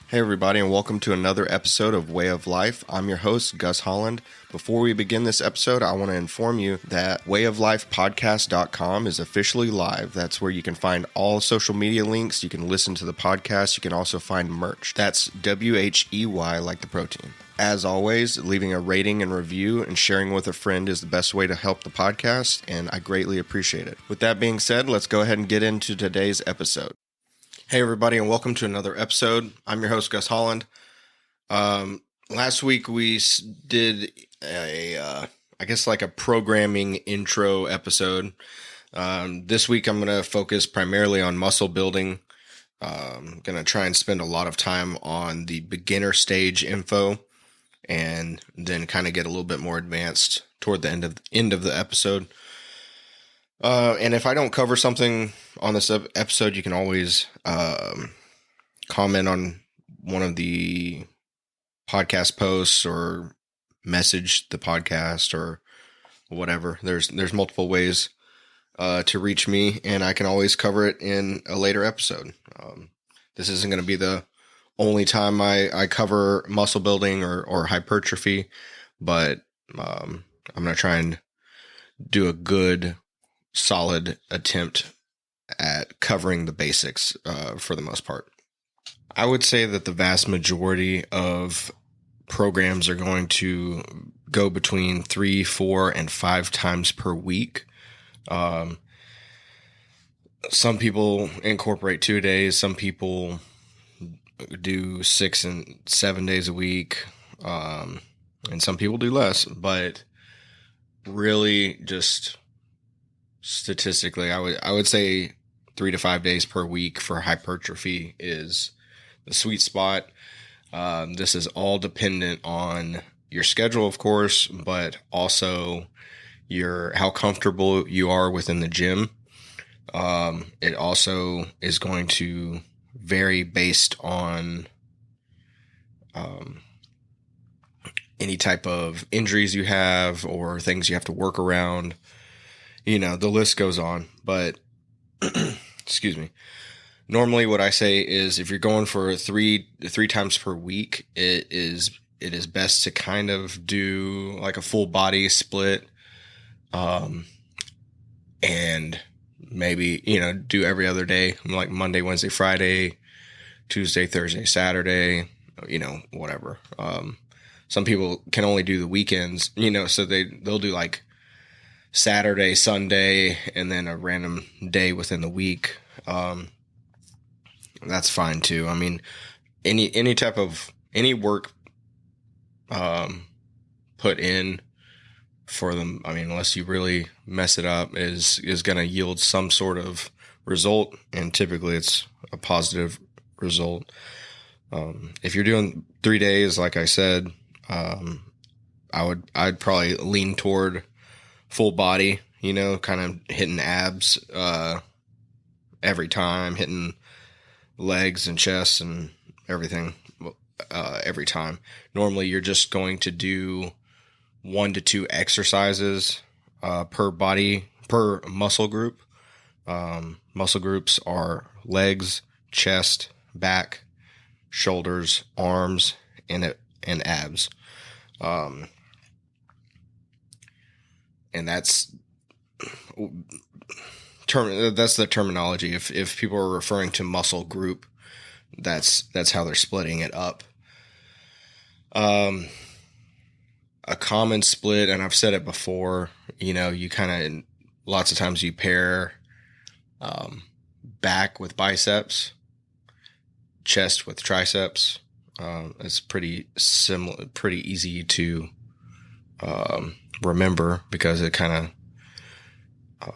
Hey everybody, and welcome to another episode of Way of Life. I'm your host, Gus Holland. Before we begin this episode, I want to inform you that wayoflifepodcast.com is officially live. That's where you can find all social media links. You can listen to the podcast. You can also find merch. That's WHEY, like the protein. As always, leaving a rating and review and sharing with a friend is the best way to help the podcast, and I greatly appreciate it. With that being said, let's go ahead and get into today's episode. Hey everybody, and welcome to another episode. I'm your host, Gus Holland. Last week we did a programming intro episode. This week I'm going to focus primarily on muscle building. I'm going to try and spend a lot of time on the beginner stage info, and then kind of get a little bit more advanced toward the end of the episode. And if I don't cover something on this episode, you can always comment on one of the podcast posts or message the podcast or whatever. There's multiple ways to reach me, and I can always cover it in a later episode. This isn't going to be the only time I cover muscle building or hypertrophy, but I'm going to try and do a good solid attempt at covering the basics for the most part. I would say that the vast majority of programs are going to go between 3, 4, and 5 times per week. Some people incorporate 2 days. Some people do 6 and 7 days a week. And some people do less, but really just statistically, I would say 3 to 5 days per week for hypertrophy is the sweet spot. This is all dependent on your schedule, of course, but also how comfortable you are within the gym. It also is going to vary based on any type of injuries you have or things you have to work around. You know, the list goes on, but excuse me. Normally what I say is if you're going for three times per week, it is best to kind of do like a full body split. And maybe, do every other day, like Monday, Wednesday, Friday, Tuesday, Thursday, Saturday, whatever. Some people can only do the weekends, so they'll do like Saturday, Sunday, and then a random day within the week. That's fine too. I mean, any type of work put in for them, I mean, unless you really mess it up, is going to yield some sort of result, and typically it's a positive result. If you're doing 3 days, like I said, I'd probably lean toward full body, kind of hitting abs every time, hitting legs and chest and everything every time. Normally, you're just going to do 1 to 2 exercises per muscle group. Muscle groups are legs, chest, back, shoulders, arms, and abs. And that's the terminology. If people are referring to muscle group, that's how they're splitting it up. A common split, and I've said it before, you kind of, lots of times you pair back with biceps, chest with triceps. It's pretty similar, pretty easy to remember because it kind of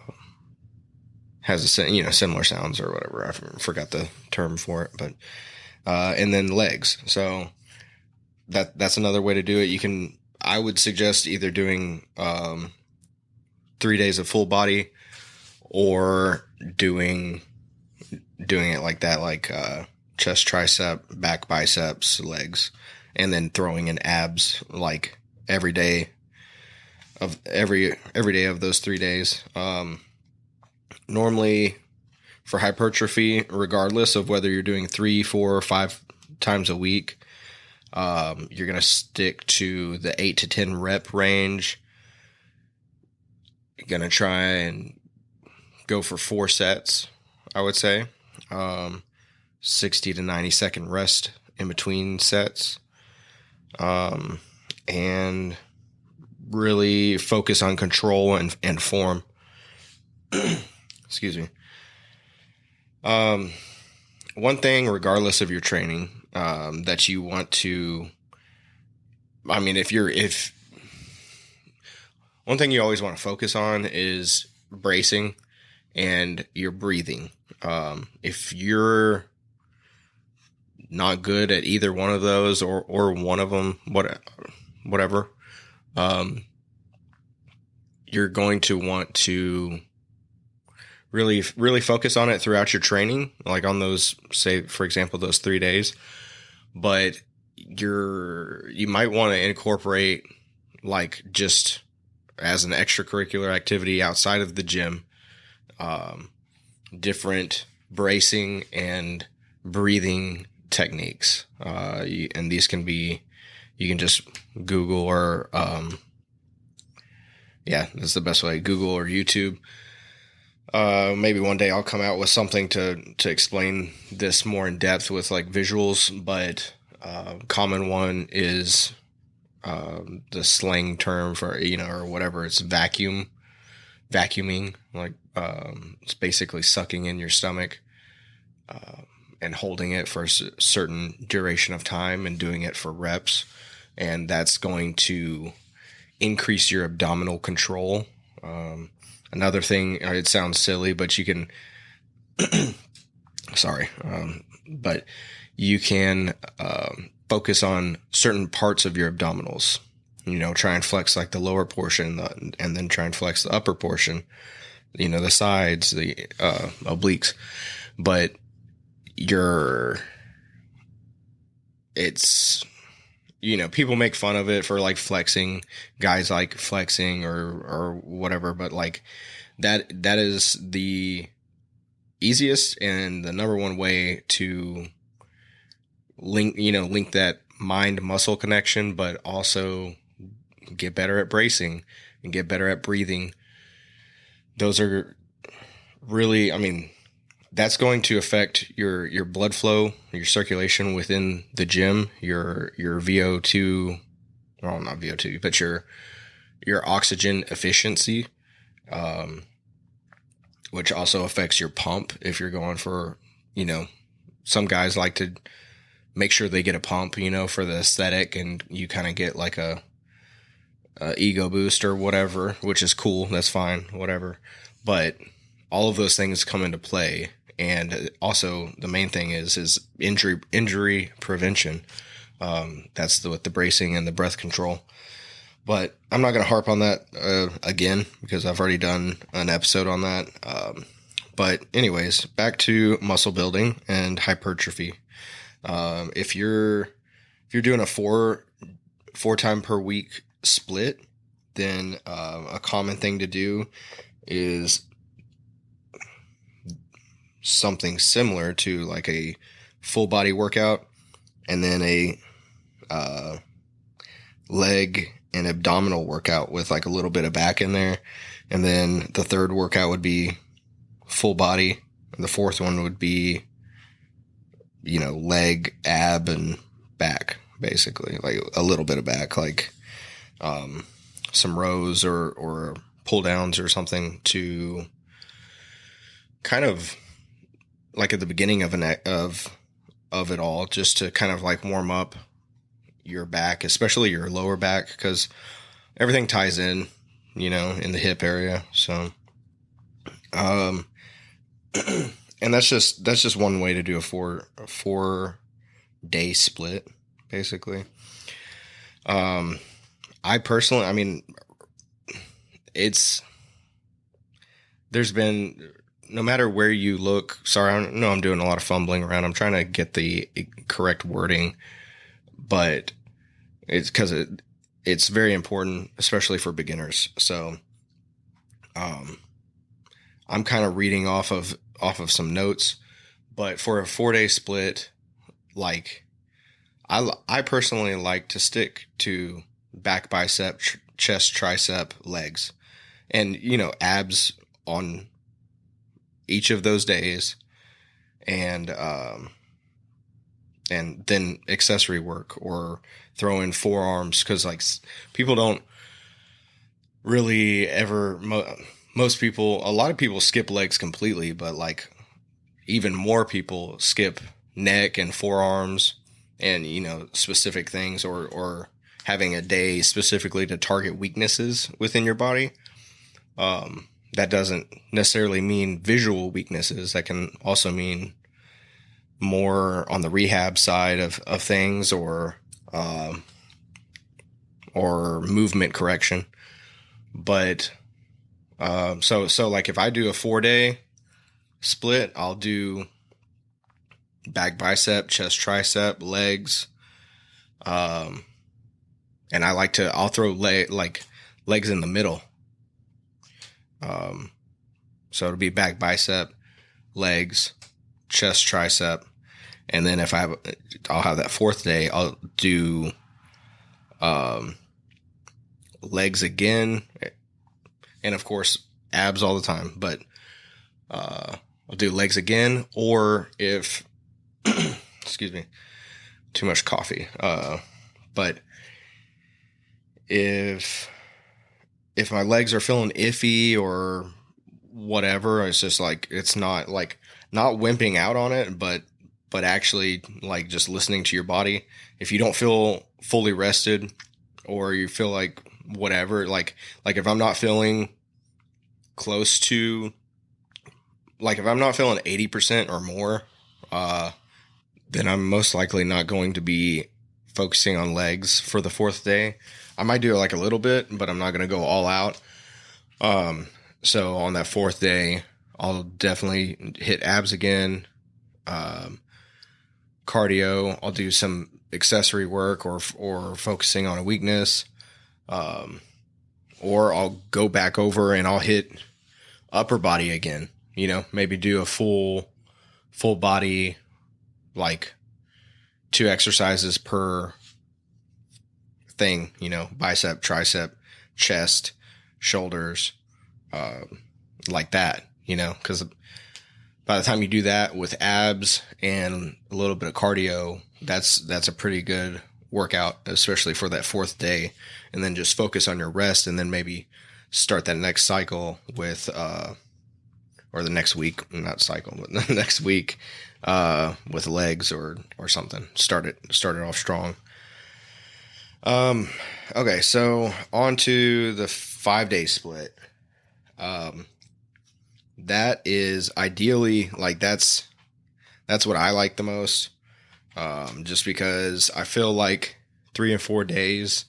has similar sounds or whatever. I forgot the term for it, but and then legs. So that's another way to do it. I would suggest either doing 3 days of full body or doing it like that, like chest, tricep, back, biceps, legs, and then throwing in abs like every day of those 3 days. Normally for hypertrophy, regardless of whether you're doing 3, 4, or 5 times a week. You're going to stick to the 8 to 10 rep range. You're going to try and go for 4 sets, I would say. 60 to 90 second rest in between sets. And really focus on control and form. Excuse me. One thing, regardless of your training, that you want to, one thing you always want to focus on is bracing and your breathing. If you're not good at either one of those or one of them, whatever, you're going to want to really focus on it throughout your training, like on those, say, for example, those 3 days. But you might want to incorporate, like, just as an extracurricular activity outside of the gym, different bracing and breathing techniques. And these can be, you can just Google or, that's the best way, Google or YouTube. Maybe one day I'll come out with something to explain this more in depth with like visuals, but common one is the slang term for, or whatever, it's vacuuming, like it's basically sucking in your stomach and holding it for a certain duration of time and doing it for reps, and that's going to increase your abdominal control. Another thing, it sounds silly, but you can, but you can focus on certain parts of your abdominals. Try and flex like the lower portion, and then try and flex the upper portion, the sides, the obliques. But people make fun of it for like flexing, guys like flexing or whatever, but like that is the easiest and the number one way to link that mind muscle connection, but also get better at bracing and get better at breathing. Those are really, that's going to affect your blood flow, your circulation within the gym, your VO2, well, not VO2, but your oxygen efficiency, which also affects your pump. If you're going for, some guys like to make sure they get a pump, for the aesthetic, and you kind of get like a ego boost or whatever, which is cool. That's fine, whatever. But all of those things come into play. And also the main thing is injury prevention. That's with the bracing and the breath control. But I'm not going to harp on that again, because I've already done an episode on that. But anyways, back to muscle building and hypertrophy. If you're doing a four time per week split, then a common thing to do is something similar to like a full body workout, and then a leg and abdominal workout with like a little bit of back in there. And then the third workout would be full body. And the fourth one would be, leg, ab, and back, basically, like a little bit of back, like some rows or pull downs or something, to kind of like at the beginning of it all, just to kind of like warm up your back, especially your lower back, because everything ties in, in the hip area. So, and that's just one way to do a 4 day split, basically. I personally, there's been, no matter where you look, sorry, I know I'm doing a lot of fumbling around. I'm trying to get the correct wording, but it's because it's very important, especially for beginners. So, I'm kind of reading off of some notes, but for a 4 day split, like I personally like to stick to back, bicep, chest, tricep, legs, and abs on each of those days, and then accessory work, or throw in forearms, because like people don't really ever. Most people, a lot of people skip legs completely, but like even more people skip neck and forearms, and specific things, or having a day specifically to target weaknesses within your body. That doesn't necessarily mean visual weaknesses. That can also mean more on the rehab side of things, or movement correction. But so like if I do a 4-day split, I'll do back, bicep, chest, tricep, legs. And I'll throw legs in the middle. So it'll be back, bicep, legs, chest, tricep. And then I'll have that 4th day, I'll do, legs again. And of course, abs all the time, but, I'll do legs again, or if, excuse me, too much coffee. But if my legs are feeling iffy or whatever, it's just like, it's not wimping out on it, but actually like just listening to your body. If you don't feel fully rested, or you feel like whatever, like if I'm not feeling close to, like if I'm not feeling 80% or more, then I'm most likely not going to be focusing on legs for the 4th day. I might do it like a little bit, but I'm not going to go all out. So on that 4th day, I'll definitely hit abs again. Cardio, I'll do some accessory work, or focusing on a weakness. Or I'll go back over and I'll hit upper body again, maybe do a full body, like 2 exercises per thing, bicep, tricep, chest, shoulders, like that, because by the time you do that with abs and a little bit of cardio, that's a pretty good workout, especially for that 4th day. And then just focus on your rest, and then maybe start that next cycle with, or the next week, not cycle, but the next week, with legs or something. Start it off strong. Okay. So on to the 5-day split. That is ideally, like, that's what I like the most. Just because I feel like 3 and 4 days,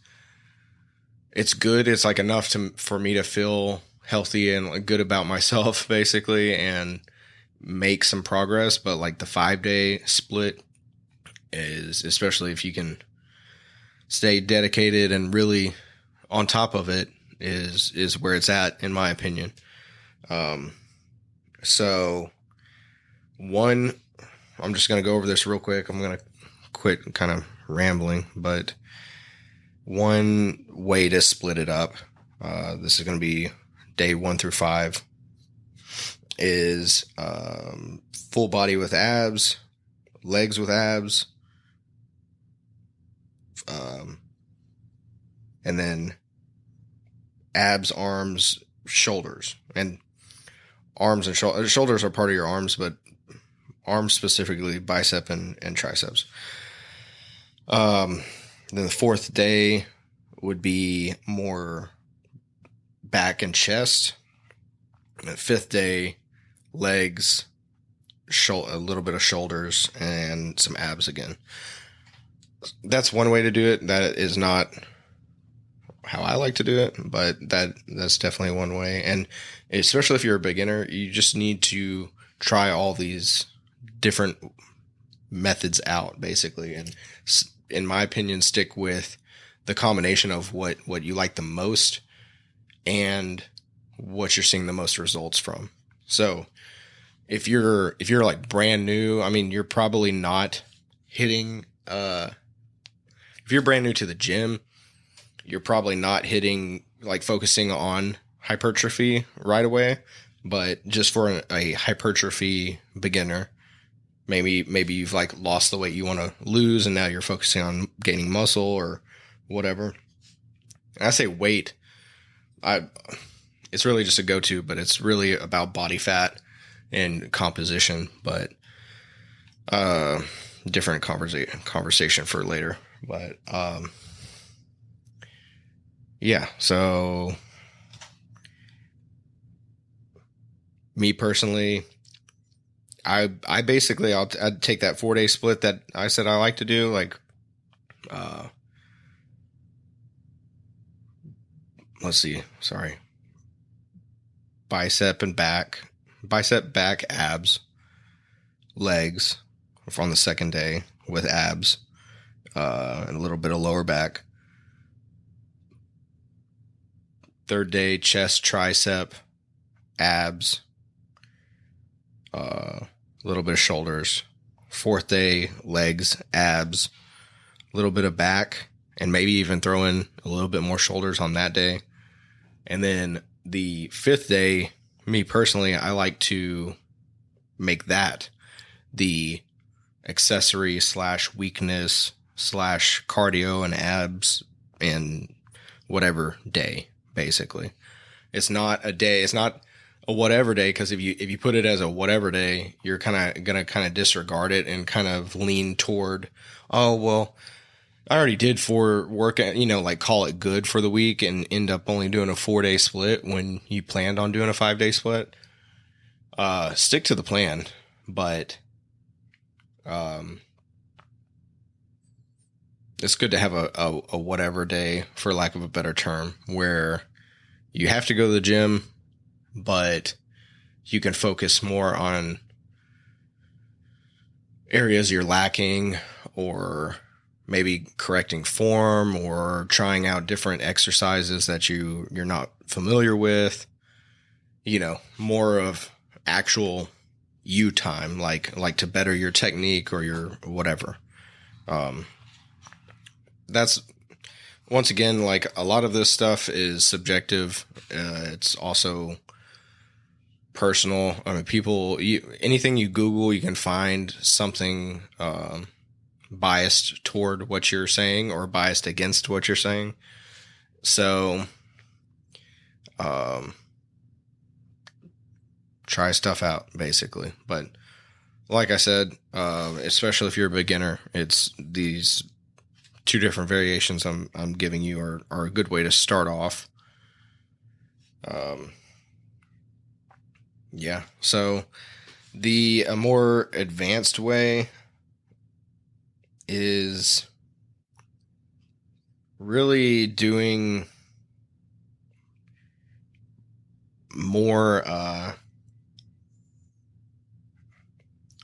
it's good. It's like enough for me to feel healthy and good about myself, basically, and make some progress. But like the 5-day split is, especially if you can stay dedicated and really on top of it, is where it's at, in my opinion. So I'm just going to go over this real quick. I'm going to quit kind of rambling, but one way to split it up, this is going to be day 1 through 5, is full body with abs, legs with abs, and then abs, arms, shoulders. And arms and shoulders are part of your arms, but arms specifically, bicep and triceps. Then the 4th day would be more back and chest. And the 5th day, legs, a little bit of shoulders, and some abs again. That's one way to do it. That is not how I like to do it, but that's definitely one way. And especially if you're a beginner, you just need to try all these different methods out, basically. And in my opinion, stick with the combination of what you like the most and what you're seeing the most results from. So if you're like brand new, I mean, you're probably not hitting if you're brand new to the gym, you're probably not focusing on hypertrophy right away. But just for a hypertrophy beginner, maybe you've lost the weight you want to lose, and now you're focusing on gaining muscle or whatever. And I say weight, it's really just a go-to, but it's really about body fat and composition. But different conversation for later. But yeah, so me personally, I'd take that 4-day split that I said I like to do, let's see, sorry, bicep, back, abs, legs on the second day with abs, and a little bit of lower back. Third day, chest, tricep, abs, a little bit of shoulders. Fourth day, legs, abs, a little bit of back, and maybe even throw in a little bit more shoulders on that day. And then the fifth day, me personally, I like to make that the accessory / weakness / cardio and abs and whatever day, basically. It's not a day. It's not a whatever day, because if you put it as a whatever day, you're gonna disregard it and kind of lean toward, oh well, I already did 4 workout, call it good for the week, and end up only doing a 4-day split when you planned on doing a 5-day split. Stick to the plan, but it's good to have a whatever day, for lack of a better term, where you have to go to the gym, but you can focus more on areas you're lacking, or maybe correcting form, or trying out different exercises that you're not familiar with. More of actual you time, like to better your technique or your whatever. That's, once again, a lot of this stuff is subjective. It's also personal. I mean, anything you Google, you can find something biased toward what you're saying or biased against what you're saying. So, try stuff out, basically. But like I said, especially if you're a beginner, it's these 2 different variations I'm giving you are a good way to start off. Yeah. So a more advanced way is really doing more.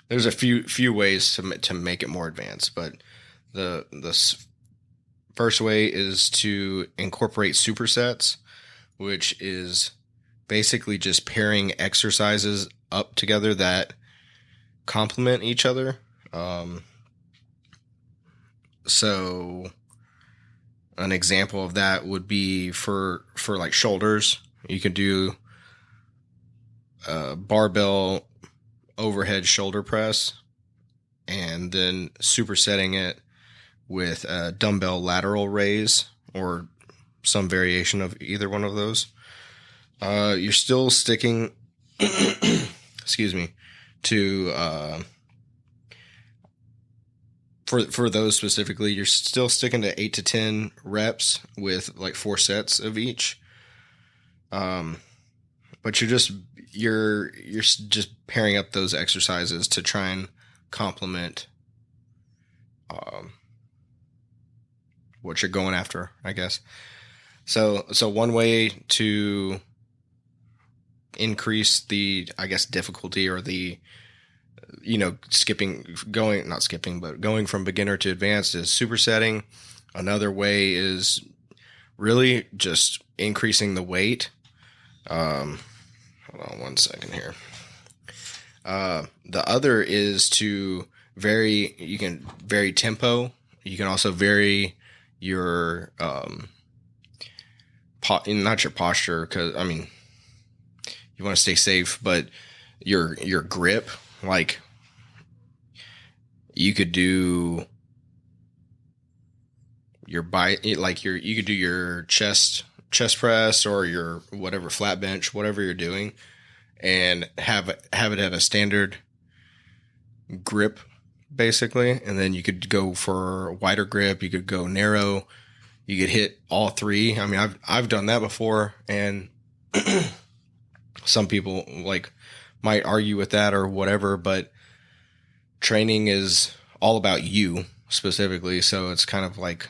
There's a few ways to make it more advanced, but the first way is to incorporate supersets, which is basically just pairing exercises up together that complement each other. So an example of that would be for shoulders. You could do a barbell overhead shoulder press, and then supersetting it with a dumbbell lateral raise, or some variation of either one of those. You're still sticking, excuse me, to, for those specifically, you're still sticking to 8 to 10 reps with 4 sets of each. But you're just pairing up those exercises to try and complement, what you're going after, I guess. So one way to increase the, difficulty, or the, going from beginner to advanced, is supersetting. Another way is really just increasing the weight. Hold on one second here. The other is to you can vary tempo. You can also vary your not your posture, because I mean you want to stay safe, but your grip, like you could do your you could do your chest press or your whatever flat bench, whatever you're doing, and have it at a standard grip basically, and then you could go for a wider grip, you could go narrow, you could hit all three. I mean, I've done that before, and some people like might argue with that or whatever, but training is all about you specifically, so it's kind of like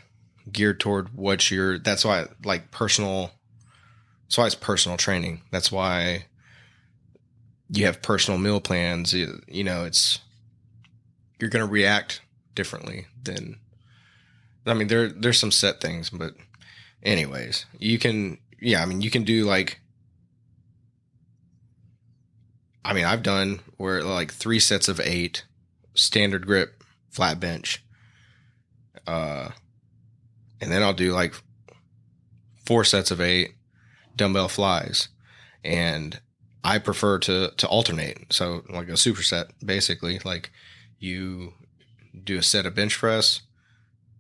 geared toward what you're. That's why it's personal training. That's why you have personal meal plans. You know, it's you're going to react differently than. I mean, there's some set things, but anyways, you can. Yeah, I mean, you can do like. I mean, I've done where like 3 sets of 8, standard grip, flat bench, and then I'll do like 4 sets of 8 dumbbell flies, and I prefer to alternate. So like a superset, basically, like you do a set of bench press.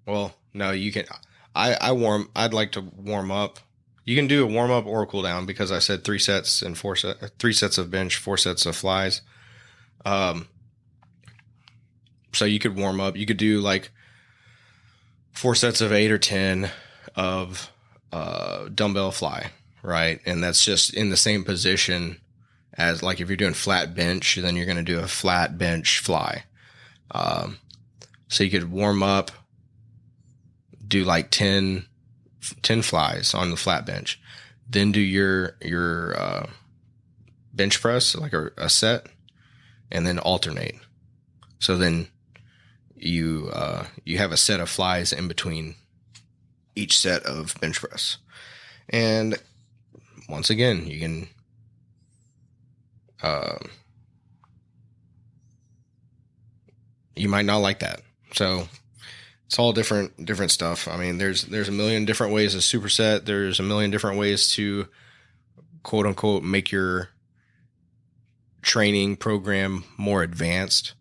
Well, no, you can. I'd like to warm up. You can do a warm up or a cool down, because I said 3 sets and 3 sets of bench, 4 sets of flies. So you could warm up. You could do like 4 sets of 8 or 10 of dumbbell fly, right? And that's just in the same position as, like, if you're doing flat bench, then you're going to do a flat bench fly. So you could warm up, do like 10 flies on the flat bench, then do your bench press, like a set, and then alternate. So then you have a set of flies in between each set of bench press. And once again, you can you might not like that. So it's all different stuff. I mean, there's a million different ways to superset. There's a million different ways to quote unquote make your training program more advanced.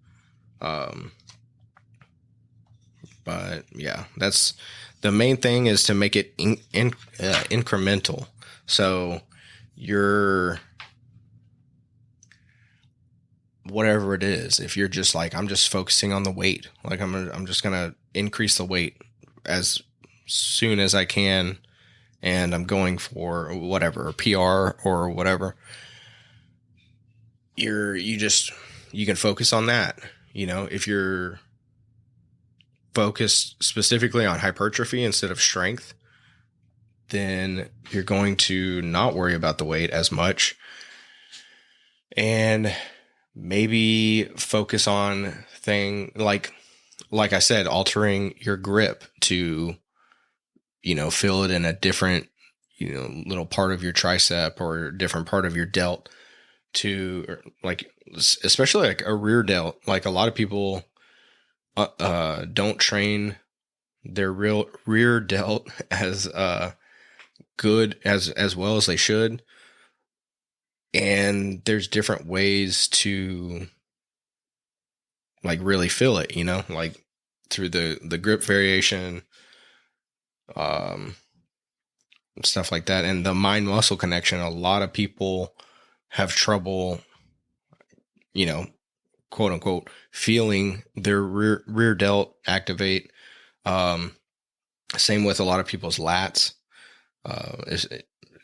But yeah, that's the main thing, is to make it incremental. So you're, whatever it is, if you're just like, I'm just focusing on the weight, like I'm just going to increase the weight as soon as I can, and I'm going for whatever, PR or whatever, you can focus on that. You know, if you're focused specifically on hypertrophy instead of strength, then you're going to not worry about the weight as much, and maybe focus on like I said, altering your grip to, feel it in a different, little part of your tricep or different part of your delt, to like, especially like a rear delt. Like a lot of people don't train their rear delt as good as well as they should. And there's different ways to like really feel it, like through the grip variation, stuff like that. And the mind muscle connection, a lot of people have trouble, quote unquote, feeling their rear delt activate. Same with a lot of people's lats,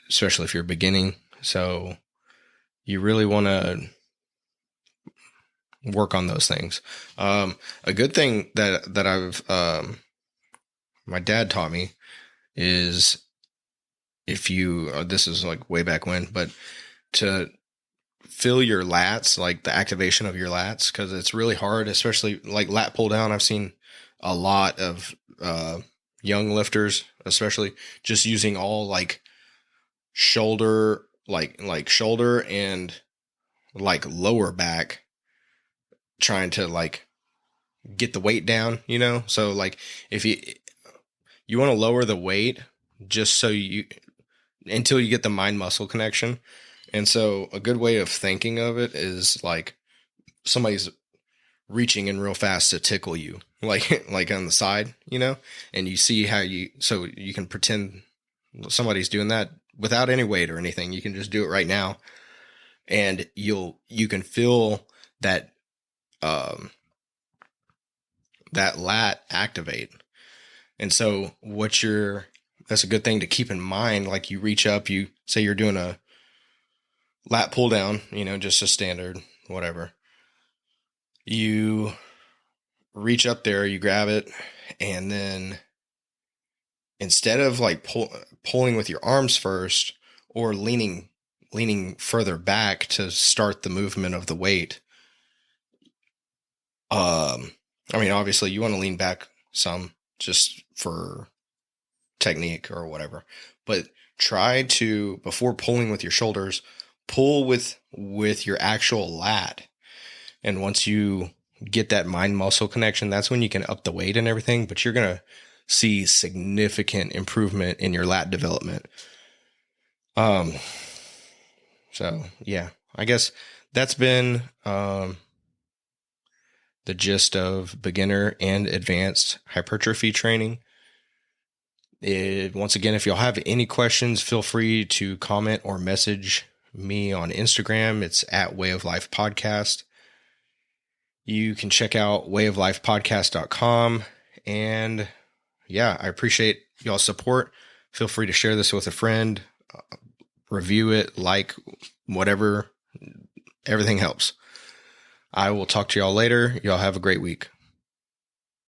especially if you're beginning. So you really want to work on those things. A good thing that I've, my dad taught me is, if you, this is like way back when, but to feel your lats, like the activation of your lats, because it's really hard, especially like lat pull down. I've seen a lot of young lifters, especially, just using all like shoulder, like shoulder and like lower back, trying to like get the weight down, so like if you want to lower the weight just so until you get the mind muscle connection. And so a good way of thinking of it is like somebody's reaching in real fast to tickle you, like on the side, and you see so you can pretend somebody's doing that without any weight or anything. You can just do it right now, and you can feel that that lat activate. And so that's a good thing to keep in mind. Like you reach up, you say you're doing a lat pull down, just a standard, whatever. You reach up there, you grab it, and then instead of like pulling with your arms first or leaning further back to start the movement of the weight, obviously you want to lean back some just for technique or whatever, but try to, before pulling with your shoulders, pull with your actual lat. And once you get that mind muscle connection, that's when you can up the weight and everything, but you're going to see significant improvement in your lat development. So yeah, I guess that's been, the gist of beginner and advanced hypertrophy training. Once again, if y'all have any questions, feel free to comment or message me on Instagram. It's at Way of Life Podcast. You can check out wayoflifepodcast.com. And yeah, I appreciate y'all's support. Feel free to share this with a friend, review it, like, whatever. Everything helps. I will talk to y'all later. Y'all have a great week.